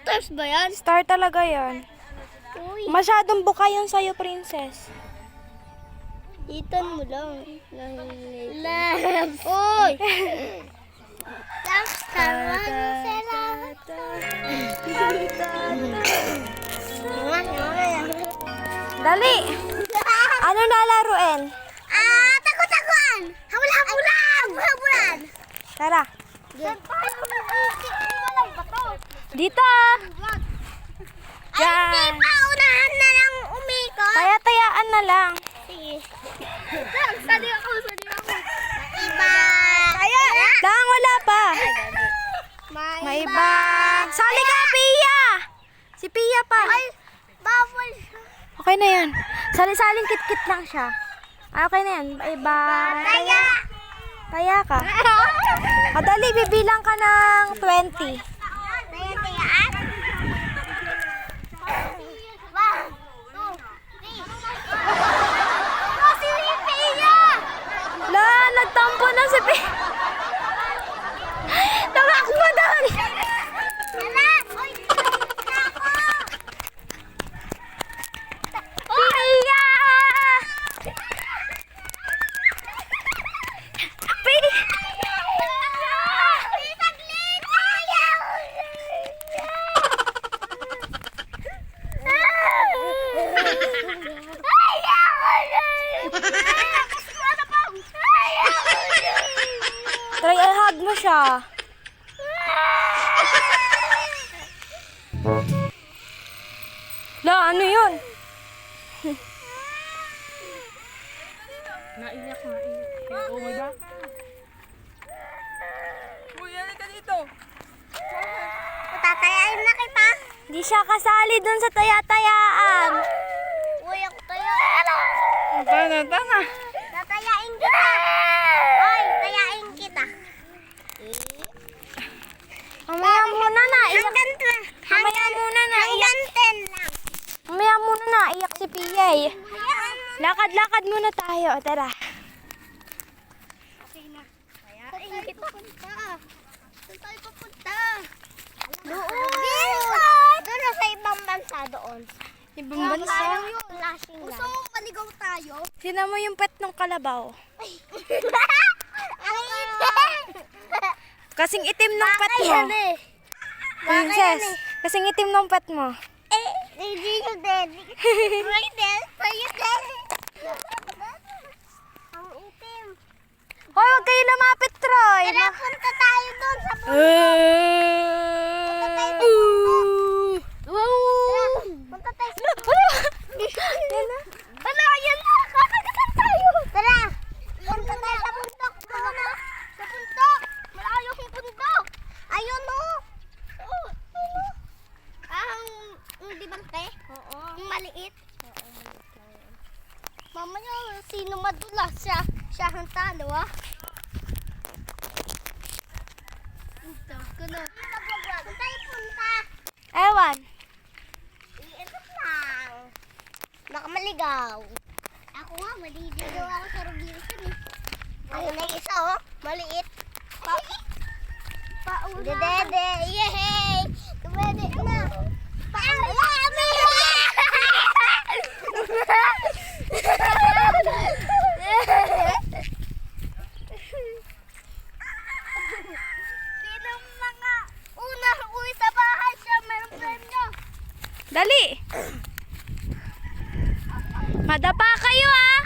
stars ba yan? Star talaga yan. Uy. Masyadong buka yun sa'yo, princess. Itan mo lang. Labs. Uy! Labs, salamat. Dali! Ano lalaruin? Takot-takuan! Habul-habulan! Habul-habulan! Tara. Saan tayo mag-iisip? Walang bato. Dito! Ay, hindi pa. Unahan na lang umikot. Taya-tayaan na lang. Sige. Sali ako. Iba. Kaya. Lang, wala pa. May iba. Sali ka, Pia! Si Pia pa. Ay, bawal siya. Okay na yan. Sali-saling kit-kit lang siya. Okay na yan. Bye-bye. Kaya. Taya ka. Dali, bibilang ka ng 20. Tayaan. 1, 2, 3. Oh, si Pia! La, nagtampo na si Pia. Tamakbo doon. Tara! Uy! Ako! Pia! Pia! Saglit! Ayaw! Try i-hug mo siya. La, ano yun? Naiyak. Oh my God. Uy, ano ka dito? Tatayain na kita. Hindi siya kasali dun sa taya-tayaan. Uy, ako tayain. Tana. Tatayain kita. Oy, tayain kita. Mamaya muna na. Iyak. Mamaya Hanggang muna na. Iyak. hanggang 10 lang. Mamaya muna na. Iyak si Pia eh. Lakad-lakad muna tayo. Tara. Okay na. Tayain kita. Saan tayo pupunta? Doon. Doon na sa ibang bansa doon. Ibang bansa. Flashing lang. Gusto mo maligaw tayo? Sino mo yung pet ng kalabaw? Ang itim! Kasing itim ng pet mo. Yan eh. Princess, kasing itim ng pet mo. Hindi yung daddy. May daddy. Sa'yo daddy. Ang itim. Hoy, huwag kayo lumapit, Troy. Tara, punta tayo doon sa bundok. Punta tayo sa bundok. Ano, yan na. Kakagasan tayo. Tara. Punta tayo sa bundok. Sa bundok. Malayo yung bundok. Ayun o. Ang di bante? Oo. Ang maliit? Oo, maliit lang yan. Mamaya, sino madulas siya? Siya ang talo, ah. Ito, kuno. Saan tayo punta? Ewan. Ito lang. Baka maligaw. Ako nga, maliligaw ako sa Robinson eh. Ayun na yung isa oh, maliit. Pauna. Dede, yehey! Tumede na. Pauna. Sino mga unang uwi sa bahay siya, mayroong premyo. Dali. Madapa kayo ah.